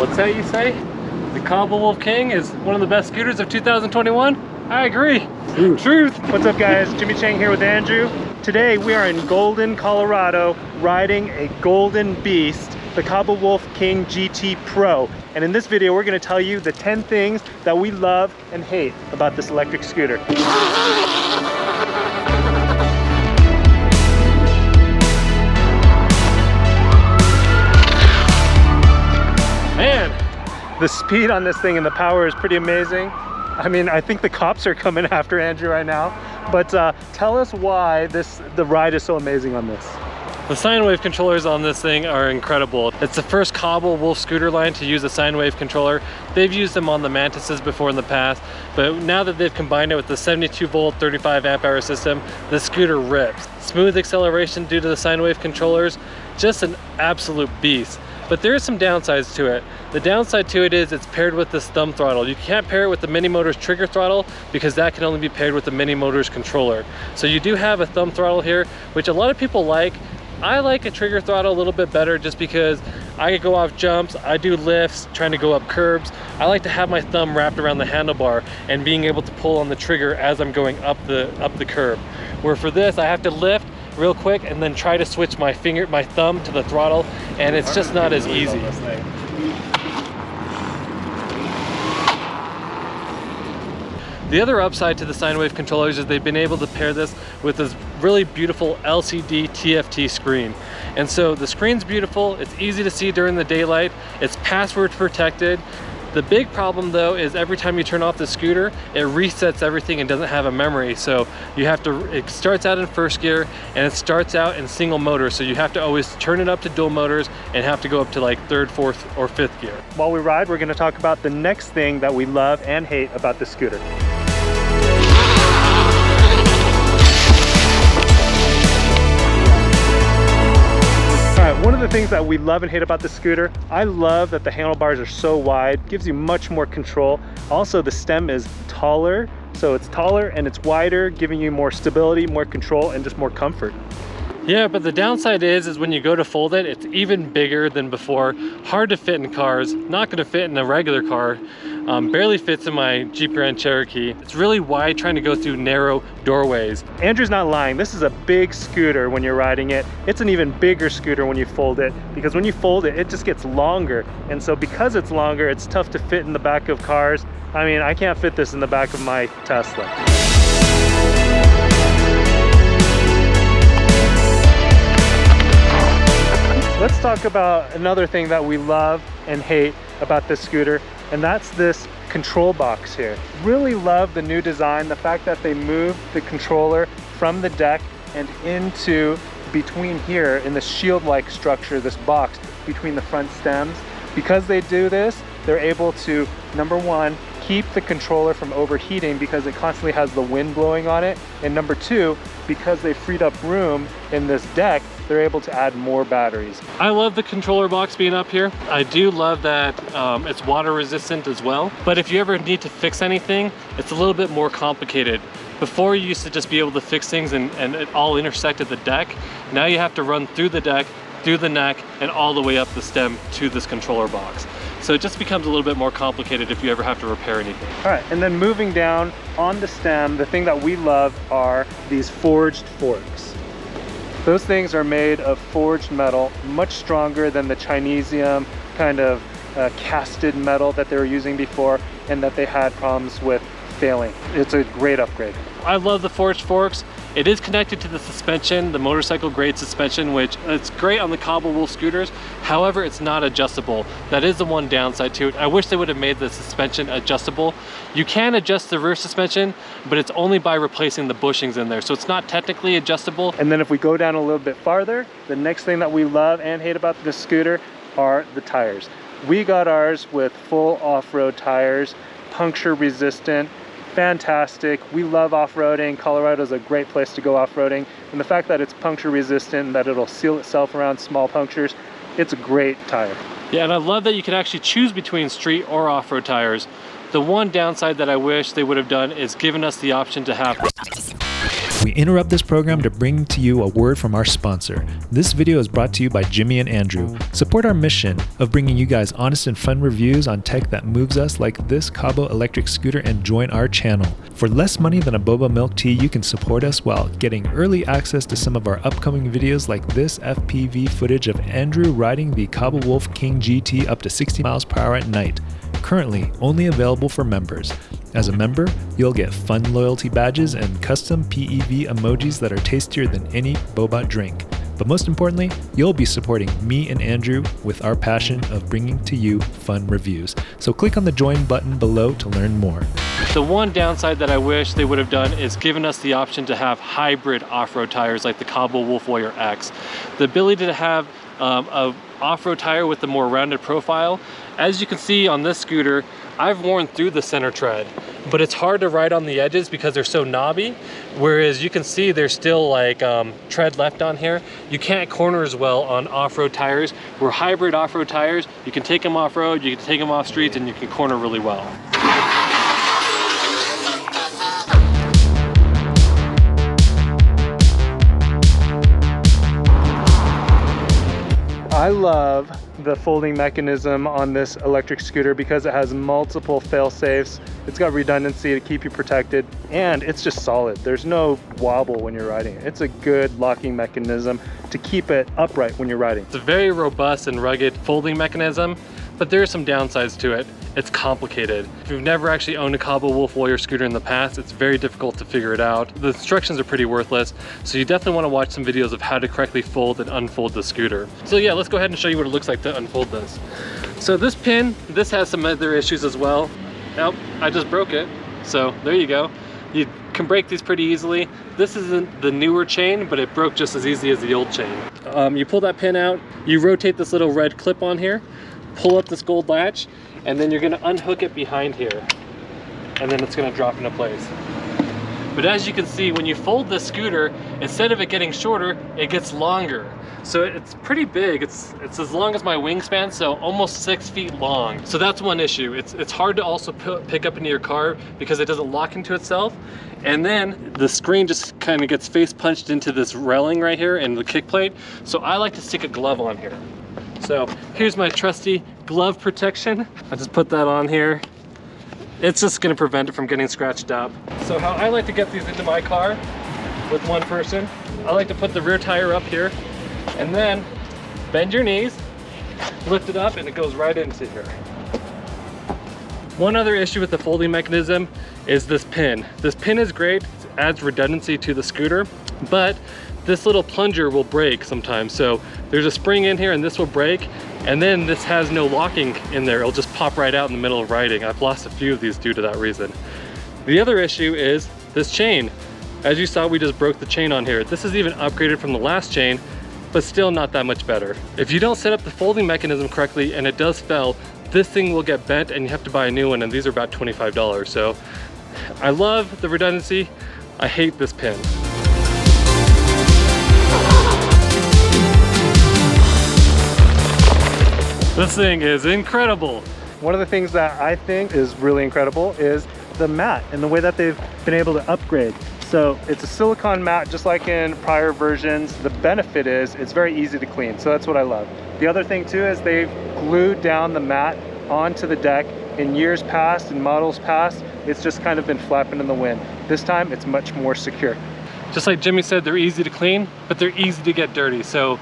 What's that you say? The Kaabo Wolf King is one of the best scooters of 2021? I agree. Truth. What's up guys, Jimmy Chang here with Andrew. Today we are in Golden, Colorado, riding a golden beast, the Kaabo Wolf King GT Pro. And in this video, we're gonna tell you the 10 things that we love and hate about this electric scooter. Man, the speed on this thing and the power is pretty amazing. I mean, I think the cops are coming after Andrew right now, but tell us why the ride is so amazing on this. The sine wave controllers on this thing are incredible. It's the first Kaabo Wolf scooter line to use a sine wave controller. They've used them on the Mantises before in the past, but now that they've combined it with the 72 volt 35 amp hour system, the scooter rips. Smooth acceleration due to the sine wave controllers, just an absolute beast. But there are some downsides to it. The downside to it is it's paired with this thumb throttle. You can't pair it with the Mini Motors trigger throttle because that can only be paired with the Mini Motors controller. So you do have a thumb throttle here, which a lot of people like. I like a trigger throttle a little bit better just because I could go off jumps, I do lifts, trying to go up curbs. I like to have my thumb wrapped around the handlebar and being able to pull on the trigger as I'm going up the curb. Where for this, I have to lift real quick and then try to switch my thumb to the throttle, and it's just not as easy. The other upside to the sine wave controllers is they've been able to pair this with this really beautiful LCD TFT screen. And so the screen's beautiful, it's easy to see during the daylight, it's password protected. The big problem though is every time you turn off the scooter, it resets everything and doesn't have a memory. So you have to, it starts out in first gear and it starts out in single motor. So you have to always turn it up to dual motors and have to go up to like third, fourth, or fifth gear. While we ride, we're gonna talk about the next thing that we love and hate about the scooter. One of the things that we love and hate about the scooter, I love that the handlebars are so wide, gives you much more control. Also, the stem is taller, so it's taller and it's wider, giving you more stability, more control, and just more comfort. Yeah, but the downside is when you go to fold it, it's even bigger than before. Hard to fit in cars, not gonna fit in a regular car. Barely fits in my Jeep Grand Cherokee. It's really wide trying to go through narrow doorways. Andrew's not lying, this is a big scooter when you're riding it. It's an even bigger scooter when you fold it, because when you fold it, it just gets longer. And so because it's longer, it's tough to fit in the back of cars. I mean, I can't fit this in the back of my Tesla. Let's talk about another thing that we love and hate about this scooter, and that's this control box here. Really love the new design, the fact that they moved the controller from the deck and into between here in the shield-like structure, this box between the front stems. Because they do this, they're able to, number one, keep the controller from overheating because it constantly has the wind blowing on it. And number two, because they freed up room in this deck, they're able to add more batteries. I love the controller box being up here. I do love that it's water resistant as well. But if you ever need to fix anything, it's a little bit more complicated. Before you used to just be able to fix things and it all intersected the deck. Now you have to run through the deck, through the neck, and all the way up the stem to this controller box. So it just becomes a little bit more complicated if you ever have to repair anything. All right, and then moving down on the stem, the thing that we love are these forged forks. Those things are made of forged metal, much stronger than the Chinesium kind of casted metal that they were using before and that they had problems with failing. It's a great upgrade. I love the forged forks. It is connected to the suspension, the motorcycle grade suspension, which it's great on the Kaabo Wolf scooters. However, it's not adjustable. That is the one downside to it. I wish they would have made the suspension adjustable. You can adjust the rear suspension, but it's only by replacing the bushings in there. So it's not technically adjustable. And then if we go down a little bit farther, the next thing that we love and hate about this scooter are the tires. We got ours with full off-road tires, puncture resistant, fantastic. We love off-roading. Colorado is a great place to go off-roading, and the fact that it's puncture resistant and that it'll seal itself around small punctures, it's a great tire. Yeah, and I love that you can actually choose between street or off-road tires. The one downside that I wish they would have done is given us the option to have We interrupt this program to bring to you a word from our sponsor. This video is brought to you by Jimmy and Andrew. Support our mission of bringing you guys honest and fun reviews on tech that moves us like this Kaabo electric scooter and join our channel. For less money than a boba milk tea, you can support us while getting early access to some of our upcoming videos like this FPV footage of Andrew riding the Kaabo Wolf King GT up to 60 miles per hour at night. Currently only available for members. As a member, you'll get fun loyalty badges and custom PEV emojis that are tastier than any boba drink. But most importantly, you'll be supporting me and Andrew with our passion of bringing to you fun reviews. So click on the join button below to learn more. The one downside that I wish they would have done is given us the option to have hybrid off-road tires like the Kaabo Wolf Warrior X. The ability to have a off-road tire with a more rounded profile. As you can see on this scooter, I've worn through the center tread, but it's hard to ride on the edges because they're so knobby, whereas you can see there's still like tread left on here. You can't corner as well on off-road tires. Where hybrid off-road tires, you can take them off-road, you can take them off streets, and you can corner really well. I love the folding mechanism on this electric scooter because it has multiple fail-safes. It's got redundancy to keep you protected, and it's just solid. There's no wobble when you're riding it. It's a good locking mechanism to keep it upright when you're riding. It's a very robust and rugged folding mechanism, but there are some downsides to it. It's complicated. If you've never actually owned a Kaabo Wolf Warrior scooter in the past, it's very difficult to figure it out. The instructions are pretty worthless, so you definitely want to watch some videos of how to correctly fold and unfold the scooter. So yeah, let's go ahead and show you what it looks like to unfold this. So this pin, this has some other issues as well. Nope, I just broke it. So there you go. You can break these pretty easily. This isn't the newer chain, but it broke just as easy as the old chain. You pull that pin out, you rotate this little red clip on here, pull up this gold latch, and then you're gonna unhook it behind here, and then it's gonna drop into place. But as you can see, when you fold this scooter, instead of it getting shorter, it gets longer. So it's pretty big. It's as long as my wingspan, so almost 6 feet long. So that's one issue. It's hard to also pick up into your car because it doesn't lock into itself. And then the screen just kind of gets face punched into this railing right here and the kick plate. So I like to stick a glove on here. So here's my trusty glove protection. I just put that on here. It's just gonna prevent it from getting scratched up. So how I like to get these into my car with one person, I like to put the rear tire up here and then bend your knees, lift it up, and it goes right into here. One other issue with the folding mechanism is this pin. This pin is great, it adds redundancy to the scooter, but this little plunger will break sometimes. So there's a spring in here and this will break, and then this has no locking in there. It'll just pop right out in the middle of riding. I've lost a few of these due to that reason. The other issue is this chain. As you saw, we just broke the chain on here. This is even upgraded from the last chain, but still not that much better. If you don't set up the folding mechanism correctly and it does fail, this thing will get bent and you have to buy a new one, and these are about $25. So I love the redundancy. I hate this pin. This thing is incredible. One of the things that I think is really incredible is the mat and the way that they've been able to upgrade. So it's a silicone mat just like in prior versions. The benefit is it's very easy to clean, so that's what I love. The other thing too is they've glued down the mat onto the deck. In years past and models past, it's just kind of been flapping in the wind. This time it's much more secure. Just like Jimmy said, they're easy to clean, but they're easy to get dirty. So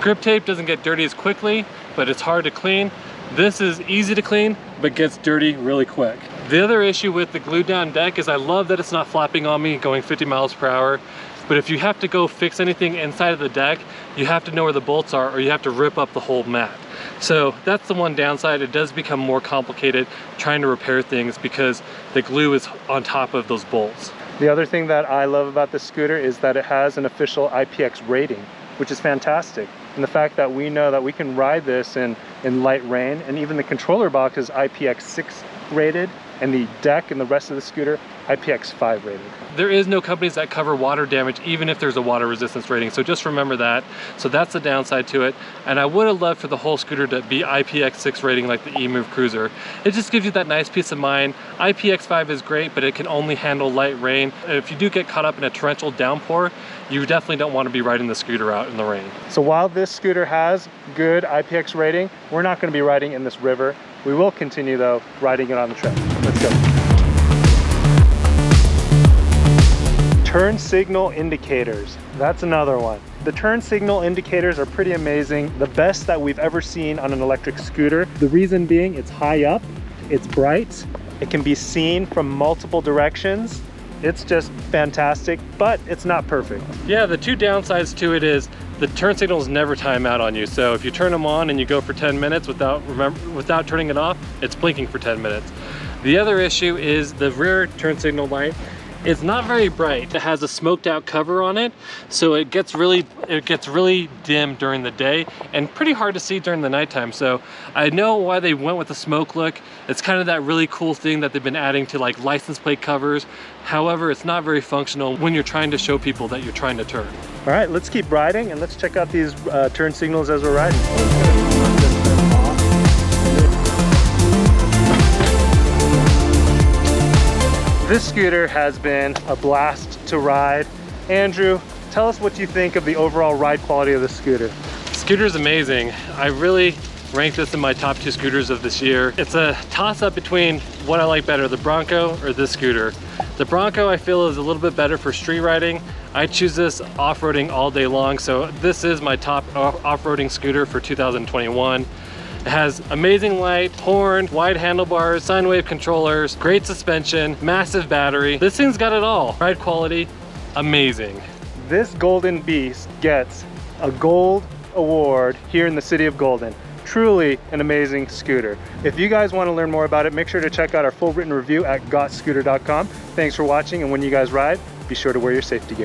grip tape doesn't get dirty as quickly, but it's hard to clean. This is easy to clean, but gets dirty really quick. The other issue with the glued down deck is I love that it's not flapping on me going 50 miles per hour. But if you have to go fix anything inside of the deck, you have to know where the bolts are, or you have to rip up the whole mat. So that's the one downside. It does become more complicated trying to repair things because the glue is on top of those bolts. The other thing that I love about this scooter is that it has an official IPX rating, which is fantastic. And the fact that we know that we can ride this in in light rain, and even the controller box is IPX6 rated, and the deck and the rest of the scooter IPX5 rated. There is no companies that cover water damage even if there's a water resistance rating, so just remember that. So that's the downside to it, and I would have loved for the whole scooter to be IPX6 rating like the eMove Cruiser. It just gives you that nice peace of mind. IPX5 is great, but it can only handle light rain. If you do get caught up in a torrential downpour, you definitely don't want to be riding the scooter out in the rain. So while this scooter has good IPX rating, we're not going to be riding in this river. We will continue though riding it on the trail. Let's go. Turn signal indicators. That's another one. The turn signal indicators are pretty amazing. The best that we've ever seen on an electric scooter. The reason being, it's high up, it's bright, it can be seen from multiple directions. It's just fantastic, but it's not perfect. Yeah, the two downsides to it is the turn signals never time out on you. So if you turn them on and you go for 10 minutes without turning it off, it's blinking for 10 minutes. The other issue is the rear turn signal light. It's not very bright. It has a smoked out cover on it, so it gets really dim during the day and pretty hard to see during the nighttime. So I know why they went with the smoke look. It's kind of that really cool thing that they've been adding to like license plate covers. However, it's not very functional when you're trying to show people that you're trying to turn. All right, let's keep riding and let's check out these turn signals as we're riding. This scooter has been a blast to ride. Andrew, tell us what you think of the overall ride quality of the scooter. Scooter's amazing. I really rank this in my top 2 scooters of this year. It's a toss-up between what I like better, the Bronco or this scooter. The Bronco I feel is a little bit better for street riding. I choose this off-roading all day long, so this is my top off-roading scooter for 2021. It has amazing light, horn, wide handlebars, sine wave controllers, great suspension, massive battery. This thing's got it all. Ride quality, amazing. This Golden Beast gets a gold award here in the city of Golden. Truly an amazing scooter. If you guys want to learn more about it, make sure to check out our full written review at gotscooter.com. Thanks for watching, and when you guys ride, be sure to wear your safety gear.